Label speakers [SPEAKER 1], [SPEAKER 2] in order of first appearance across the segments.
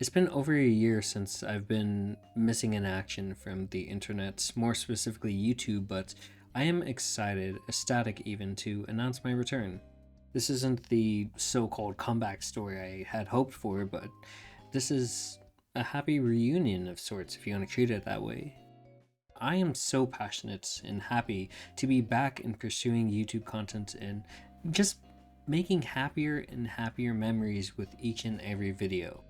[SPEAKER 1] It's been over a year since I've been missing in action from the internet, more specifically YouTube, but I am excited, ecstatic even, to announce my return. This isn't the so-called comeback story I had hoped for, but this is a happy reunion of sorts if you want to treat it that way. I am so passionate and happy to be back and pursuing YouTube content and just making happier and happier memories with each and every video.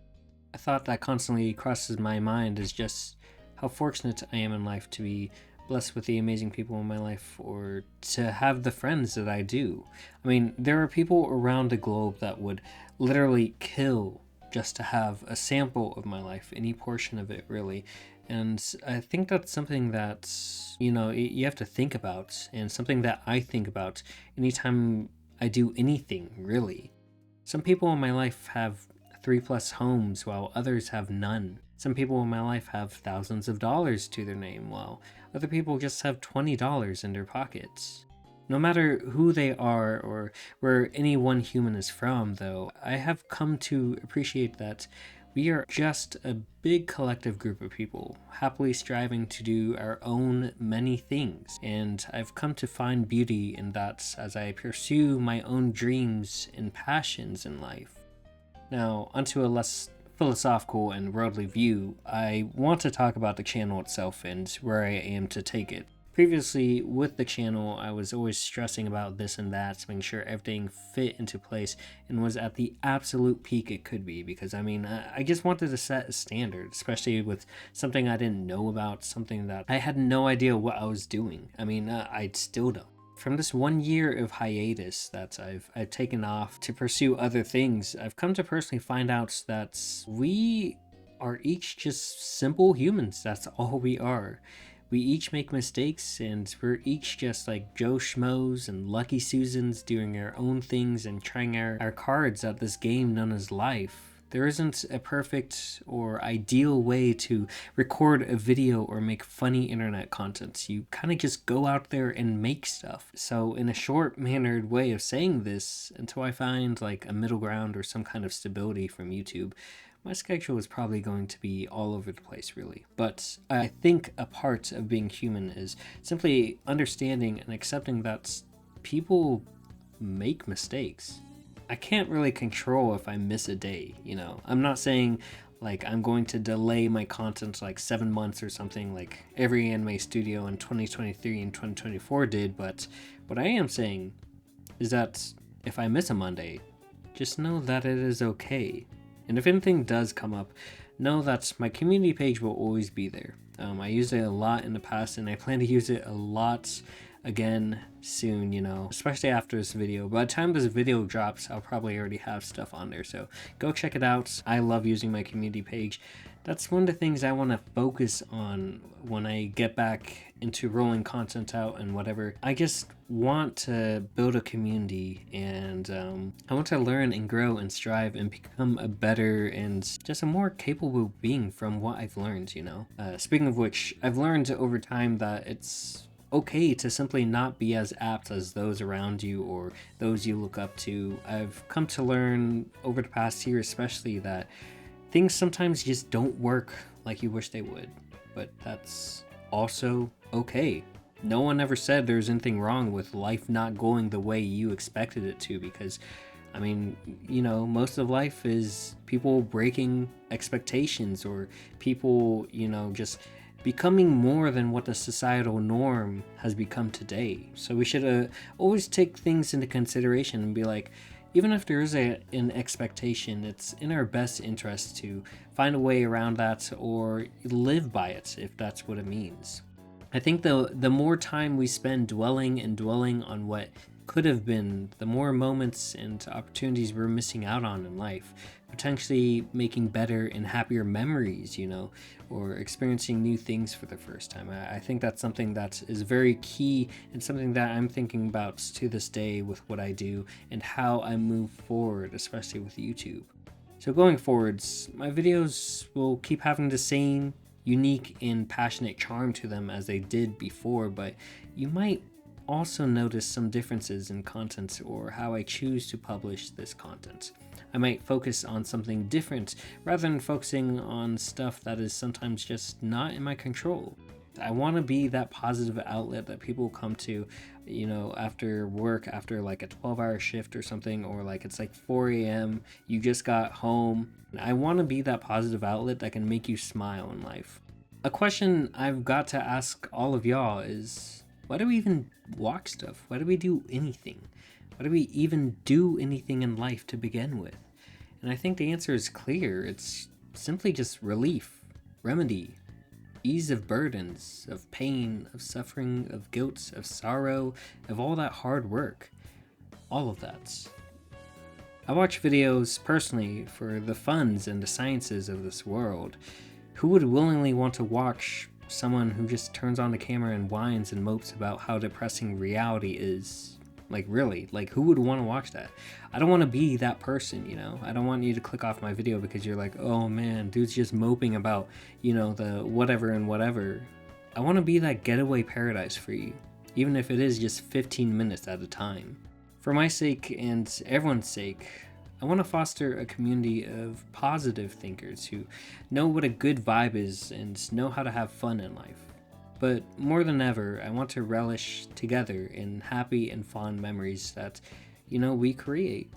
[SPEAKER 1] A thought that constantly crosses my mind is just how fortunate I am in life to be blessed with the amazing people in my life, or to have the friends that I do. I mean, there are people around the globe that would literally kill just to have a sample of my life, any portion of it really. And I think that's something that, you have to think about, and something that I think about anytime I do anything, really. Some people in my life have 3+ homes while others have none. Some people in my life have thousands of dollars to their name while other people just have $20 in their pockets. No matter who they are or where any one human is from, though, I have come to appreciate that we are just a big collective group of people, happily striving to do our own many things. And I've come to find beauty in that as I pursue my own dreams and passions in life. Now, onto a less philosophical and worldly view, I want to talk about the channel itself and where I am to take it. Previously, with the channel, I was always stressing about this and that to make sure everything fit into place and was at the absolute peak it could be, because I just wanted to set a standard, especially with something I didn't know about, something that I had no idea what I was doing. I still don't. From this 1 year of hiatus that I've taken off to pursue other things, I've come to personally find out that we are each just simple humans. That's all we are. We each make mistakes, and we're each just like Joe Schmoes and Lucky Susans doing our own things and trying our cards at this game known as life. There isn't a perfect or ideal way to record a video or make funny internet content. You kind of just go out there and make stuff. So in a short-mannered way of saying this, until I find like a middle ground or some kind of stability from YouTube, my schedule is probably going to be all over the place, really. But I think a part of being human is simply understanding and accepting that people make mistakes. I can't really control if I miss a day, I'm not saying like I'm going to delay my content like 7 months or something like every anime studio in 2023 and 2024 did, but what I am saying is that if I miss a Monday, just know that it is okay. And if anything does come up, know that my community page will always be there. I used it a lot in the past, and I plan to use it a lot again soon, especially after this video. By the time this video drops, I'll probably already have stuff on there, so go check it out. I love using my community page. That's one of the things I want to focus on when I get back into rolling content out and whatever. I just want to build a community, and I want to learn and grow and strive and become a better and just a more capable being from what I've learned, Speaking of which, I've learned over time that it's okay to simply not be as apt as those around you or those you look up to. I've come to learn over the past year especially that things sometimes just don't work like you wish they would, but that's also okay. No one ever said there's anything wrong with life not going the way you expected it to, because most of life is people breaking expectations, or people, just becoming more than what the societal norm has become today. So we should always take things into consideration and be like, even if there is an expectation, it's in our best interest to find a way around that or live by it, if that's what it means. I think the more time we spend dwelling on what could have been, the more moments and opportunities we're missing out on in life, potentially making better and happier memories, or experiencing new things for the first time. I think that's something that is very key, and something that I'm thinking about to this day with what I do and how I move forward, especially with YouTube. So going forwards, my videos will keep having the same unique and passionate charm to them as they did before, but you might also notice some differences in content or how I choose to publish this content. I might focus on something different rather than focusing on stuff that is sometimes just not in my control. I want to be that positive outlet that people come to, after work, after like a 12-hour shift or something, or like it's like 4 a.m., you just got home. I want to be that positive outlet that can make you smile in life. A question I've got to ask all of y'all is, why do we even walk stuff? Why do we do anything? Why do we even do anything in life to begin with? And I think the answer is clear. It's simply just relief, remedy, ease of burdens, of pain, of suffering, of guilt, of sorrow, of all that hard work. All of that. I watch videos personally for the funs and the sciences of this world. Who would willingly want to watch someone who just turns on the camera and whines and mopes about how depressing reality is? Like, really, like, who would want to watch that? I don't want to be that person, I don't want you to click off my video because you're like, oh man, dude's just moping about, the whatever and whatever. I want to be that getaway paradise for you, even if it is just 15 minutes at a time. For my sake and everyone's sake, I want to foster a community of positive thinkers who know what a good vibe is and know how to have fun in life. But more than ever, I want to relish together in happy and fond memories that, we create.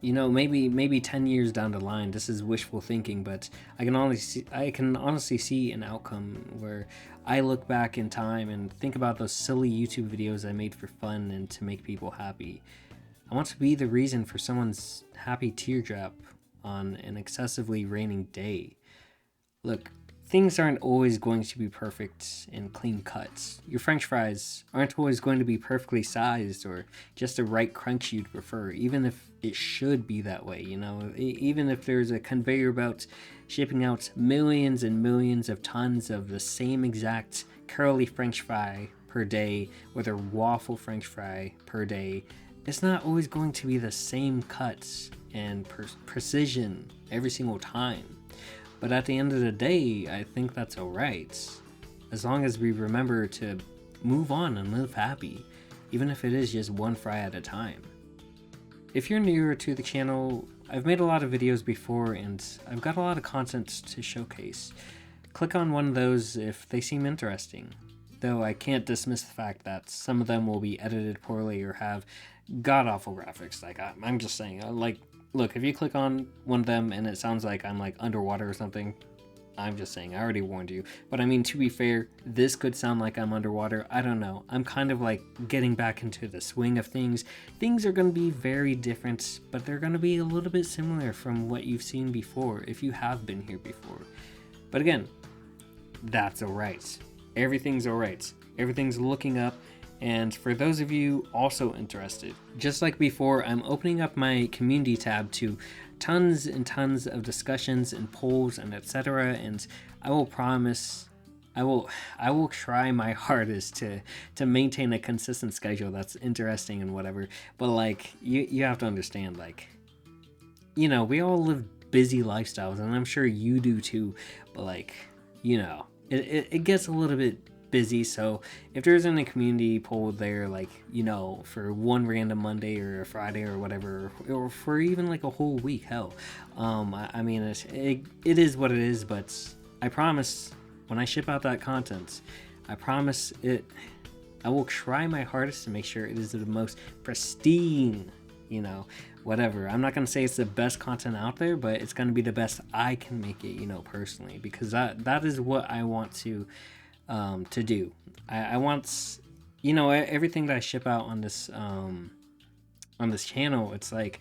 [SPEAKER 1] Maybe 10 years down the line, this is wishful thinking, but I can honestly see an outcome where I look back in time and think about those silly YouTube videos I made for fun and to make people happy. I want to be the reason for someone's happy teardrop on an excessively raining day. Look, things aren't always going to be perfect and clean cuts. Your French fries aren't always going to be perfectly sized or just the right crunch you'd prefer, even if it should be that way, even if there's a conveyor belt shipping out millions and millions of tons of the same exact curly French fry per day with a waffle French fry per day, it's not always going to be the same cuts and precision every single time. But at the end of the day, I think that's alright, as long as we remember to move on and live happy, even if it is just one fry at a time. If you're newer to the channel, I've made a lot of videos before and I've got a lot of content to showcase. Click on one of those if they seem interesting, though I can't dismiss the fact that some of them will be edited poorly or have god-awful graphics. I'm just saying, look, if you click on one of them and it sounds like I'm like underwater or something, I'm just saying, I already warned you. But I mean, to be fair, this could sound like I'm underwater. I don't know. I'm kind of like getting back into the swing of things. Things are going to be very different, but they're going to be a little bit similar from what you've seen before, if you have been here before. But again, that's alright. Everything's alright. Everything's looking up. And for those of you also interested, just like before, I'm opening up my community tab to tons and tons of discussions and polls and etc. And I will promise, I will try my hardest to maintain a consistent schedule that's interesting and whatever. But like, you have to understand, like, we all live busy lifestyles, and I'm sure you do too. But like, it gets a little bit busy, so if there isn't a community poll there, like, for one random Monday or a Friday or whatever, or for even like a whole week, hell, I mean, it is what it is. But I promise, when I ship out that content, I will try my hardest to make sure it is the most pristine, whatever. I'm not going to say it's the best content out there, but it's going to be the best I can make it, personally, because that is what I want to do. I want, everything that I ship out on this channel, it's like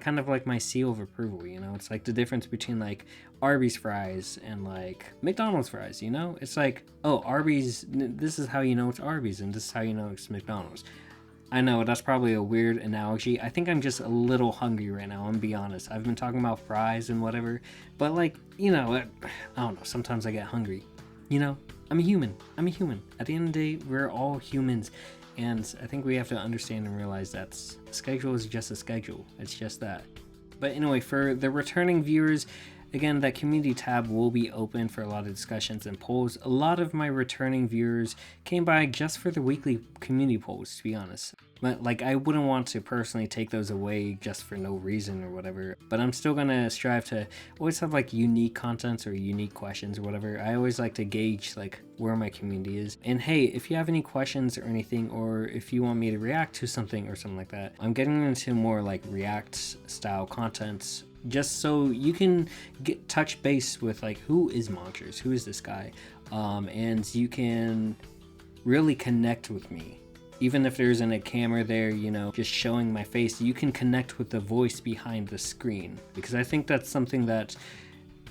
[SPEAKER 1] kind of like my seal of approval. It's like the difference between like Arby's fries and like McDonald's fries. It's like, oh, Arby's, this is how it's Arby's, and this is how it's McDonald's. I know that's probably a weird analogy. I think I'm just a little hungry right now, I'm gonna be honest. I've been talking about fries and whatever, but like, I don't know, sometimes I get hungry. I'm a human. At the end of the day, we're all humans. And I think we have to understand and realize that a schedule is just a schedule. It's just that. But anyway, for the returning viewers, Again, that community tab will be open for a lot of discussions and polls. A lot of my returning viewers came by just for the weekly community polls, to be honest. But like, I wouldn't want to personally take those away just for no reason or whatever. But I'm still gonna strive to always have like unique contents or unique questions or whatever. I always like to gauge like where my community is. And hey, if you have any questions or anything, or if you want me to react to something or something like that, I'm getting into more like React style contents, just so you can touch base with like, who is Monsters, who is this guy, and you can really connect with me. Even if there isn't a camera there, you know, just showing my face, you can connect with the voice behind the screen, because I think that's something that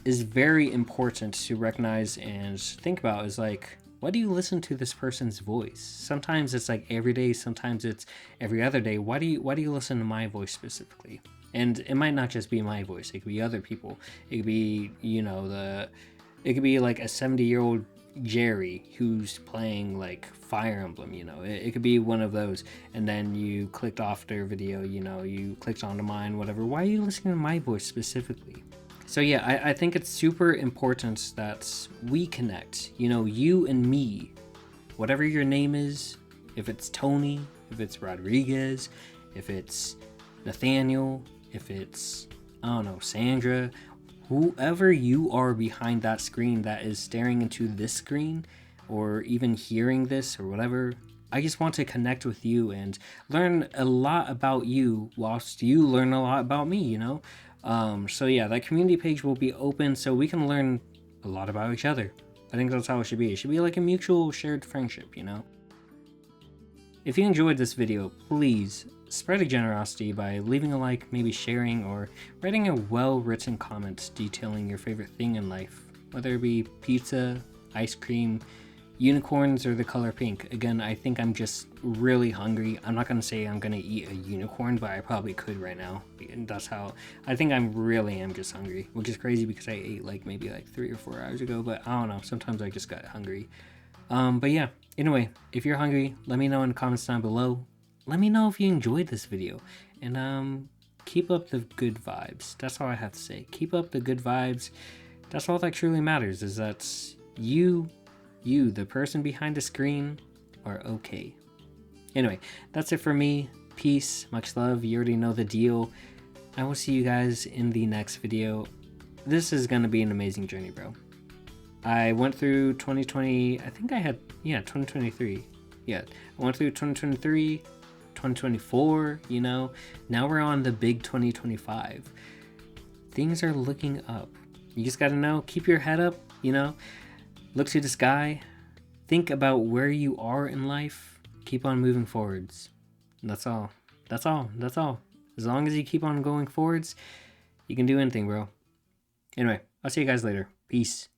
[SPEAKER 1] is very important to recognize and think about, is like, why do you listen to this person's voice? Sometimes it's like every day, sometimes it's every other day. Why do you listen to my voice specifically? And it might not just be my voice, it could be other people. It could be, you know, it could be like a 70-year-old Jerry who's playing like Fire Emblem, you know. It could be one of those, and then you clicked off their video, you know, you clicked onto mine, whatever. Why are you listening to my voice specifically? So yeah, I think it's super important that we connect, you know, you and me, whatever your name is, if it's Tony, if it's Rodriguez, if it's Nathaniel, if it's, I don't know, Sandra, whoever you are behind that screen that is staring into this screen, or even hearing this or whatever, I just want to connect with you and learn a lot about you whilst you learn a lot about me, you know? So yeah, that community page will be open so we can learn a lot about each other. I think that's how it should be. It should be like a mutual shared friendship, you know? If you enjoyed this video, please spread a generosity by leaving a like, maybe sharing, or writing a well-written comment detailing your favorite thing in life, whether it be pizza, ice cream, unicorns, or the color pink. Again, I think I'm just really hungry. I'm not gonna say I'm gonna eat a unicorn, but I probably could right now. And that's how I think I'm really am just hungry, which is crazy because I ate like maybe like 3 or 4 hours ago, but I don't know, sometimes I just got hungry. But yeah, anyway, if you're hungry, let me know in the comments down below. Let me know if you enjoyed this video, and keep up the good vibes. That's all I have to say. Keep up the good vibes. That's all that truly matters, is that you, the person behind the screen, are okay. Anyway, that's it for me. Peace, much love. You already know the deal. I will see you guys in the next video. This is gonna be an amazing journey, bro. I went through 2020, I think I had, 2023. Yeah, I went through 2023, 2024, you know. Now we're on the big 2025. Things are looking up. You just gotta know, keep your head up, you know. Look to the sky. Think about where you are in life. Keep on moving forwards. That's all. That's all. That's all. As long as you keep on going forwards, you can do anything, bro. Anyway, I'll see you guys later. Peace.